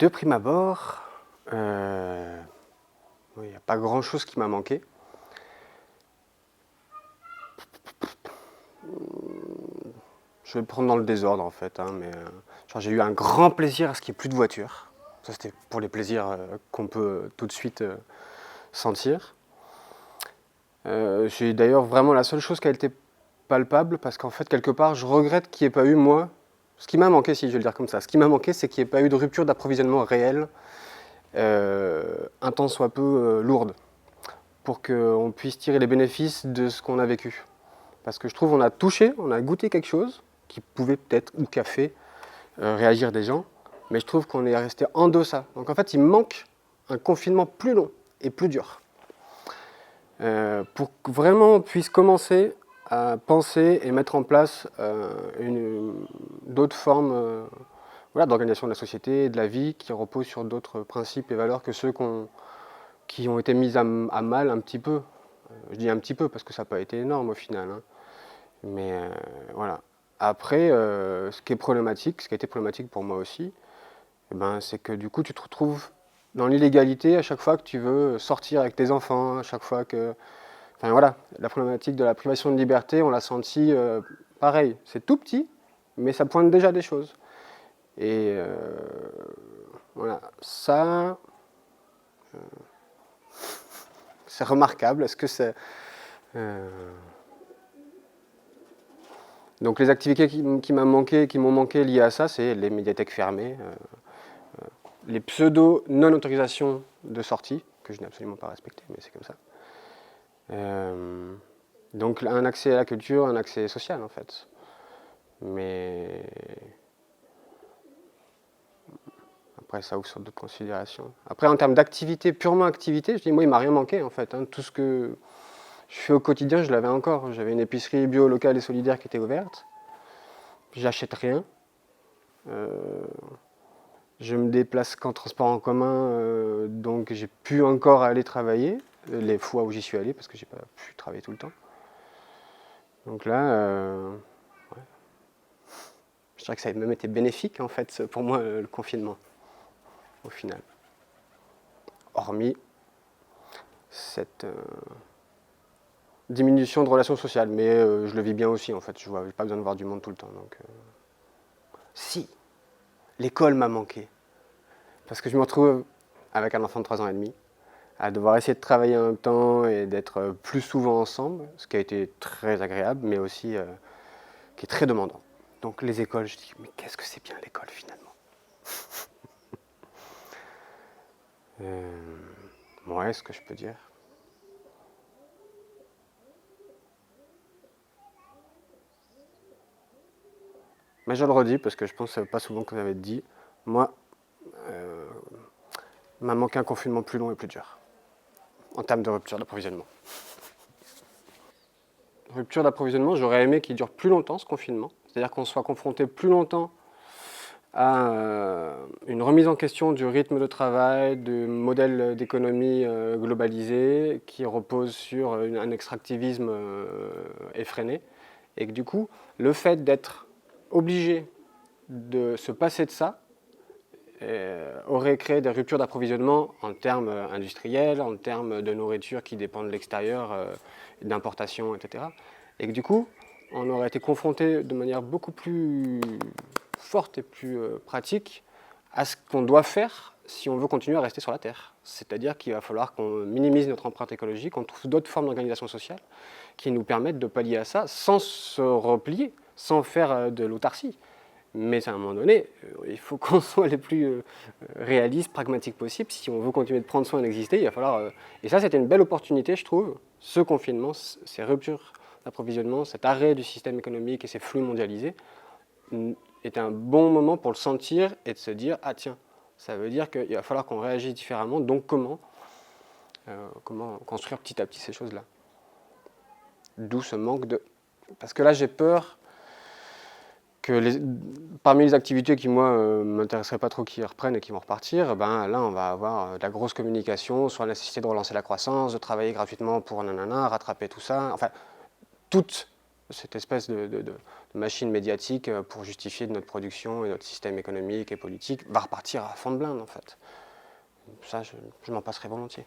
De prime abord, il n'y a pas grand-chose qui m'a manqué. Je vais le prendre dans le désordre en fait, hein, mais j'ai eu un grand plaisir à ce qu'il n'y ait plus de voitures. Ça c'était pour les plaisirs qu'on peut tout de suite sentir. J'ai d'ailleurs vraiment la seule chose qui a été palpable, parce qu'en fait quelque part je regrette qu'il n'y ait pas eu moi. Ce qui m'a manqué, si je vais le dire comme ça, ce qui m'a manqué c'est qu'il n'y ait pas eu de rupture d'approvisionnement réelle, un tant soit peu lourde, pour qu'on puisse tirer les bénéfices de ce qu'on a vécu. Parce que je trouve qu'on a touché, on a goûté quelque chose qui pouvait peut-être, ou qui a fait réagir des gens, mais je trouve qu'on est resté en deçà. Donc en fait, il manque un confinement plus long et plus dur. Pour que vraiment on puisse commencer à penser et mettre en place d'autres formes d'organisation de la société et de la vie qui reposent sur d'autres principes et valeurs que ceux qui ont été mis à mal un petit peu. Je dis un petit peu parce que ça n'a pas été énorme au final, hein. Mais voilà. Après, ce qui est problématique, ce qui a été problématique pour moi aussi, c'est que du coup tu te retrouves dans l'illégalité à chaque fois que tu veux sortir avec tes enfants, à chaque fois que... Enfin voilà, la problématique de la privation de liberté, on l'a senti pareil. C'est tout petit, mais ça pointe déjà des choses. Et voilà, ça... c'est remarquable. Est-ce que c'est... Donc les activités qui m'ont manqué liées à ça, c'est les médiathèques fermées, les pseudo non-autorisations de sortie, que je n'ai absolument pas respectées, mais c'est comme ça. Donc un accès à la culture, un accès social en fait. Mais après ça ouvre sur d'autres considérations. Après en termes d'activité, purement activité, je dis moi il m'a rien manqué en fait, hein. Tout ce que je fais au quotidien, je l'avais encore. J'avais une épicerie bio locale et solidaire qui était ouverte. J'achète rien. Je me déplace qu'en transport en commun, donc j'ai pu encore aller travailler, les fois où j'y suis allé, parce que j'ai pas pu travailler tout le temps. Donc là, ouais. Je dirais que ça a même été bénéfique en fait pour moi le confinement, au final. Hormis cette diminution de relations sociales, mais je le vis bien aussi en fait. Je n'ai pas besoin de voir du monde tout le temps. Donc, si, l'école m'a manqué. Parce que je me retrouve avec un enfant de 3 ans et demi, à devoir essayer de travailler en même temps et d'être plus souvent ensemble, ce qui a été très agréable, mais aussi qui est très demandant. Donc les écoles, je dis, mais qu'est-ce que c'est bien l'école finalement. Ouais, ce que je peux dire. Mais je le redis parce que je pense que c'est pas souvent que vous avez dit. Moi, il m'a manqué un confinement plus long et plus dur, en termes de rupture d'approvisionnement. Rupture d'approvisionnement, j'aurais aimé qu'il dure plus longtemps ce confinement, c'est-à-dire qu'on soit confronté plus longtemps à une remise en question du rythme de travail, du modèle d'économie globalisé qui repose sur un extractivisme effréné, et que du coup, le fait d'être obligé de se passer de ça aurait créé des ruptures d'approvisionnement en termes industriels, en termes de nourriture qui dépend de l'extérieur, d'importation, etc. Et que du coup, on aurait été confronté de manière beaucoup plus forte et plus pratique à ce qu'on doit faire si on veut continuer à rester sur la Terre. C'est-à-dire qu'il va falloir qu'on minimise notre empreinte écologique, qu'on trouve d'autres formes d'organisation sociale qui nous permettent de pallier à ça sans se replier, sans faire de l'autarcie. Mais à un moment donné, il faut qu'on soit les plus réalistes, pragmatiques possible. Si on veut continuer de prendre soin et d'exister, il va falloir... Et ça, c'était une belle opportunité, je trouve, ce confinement, ces ruptures d'approvisionnement, cet arrêt du système économique et ces flux mondialisés, était un bon moment pour le sentir et de se dire, ah tiens, ça veut dire qu'il va falloir qu'on réagisse différemment, donc comment construire petit à petit ces choses-là. D'où ce manque de... Parce que là, j'ai peur que parmi les activités qui, moi, m'intéresseraient pas trop qui reprennent et qui vont repartir, là, on va avoir de la grosse communication sur la nécessité de relancer la croissance, de travailler gratuitement pour nanana, rattraper tout ça. Enfin, toutes cette espèce de machine médiatique pour justifier notre production et notre système économique et politique va repartir à fond de blinde en fait. Ça, je m'en passerai volontiers.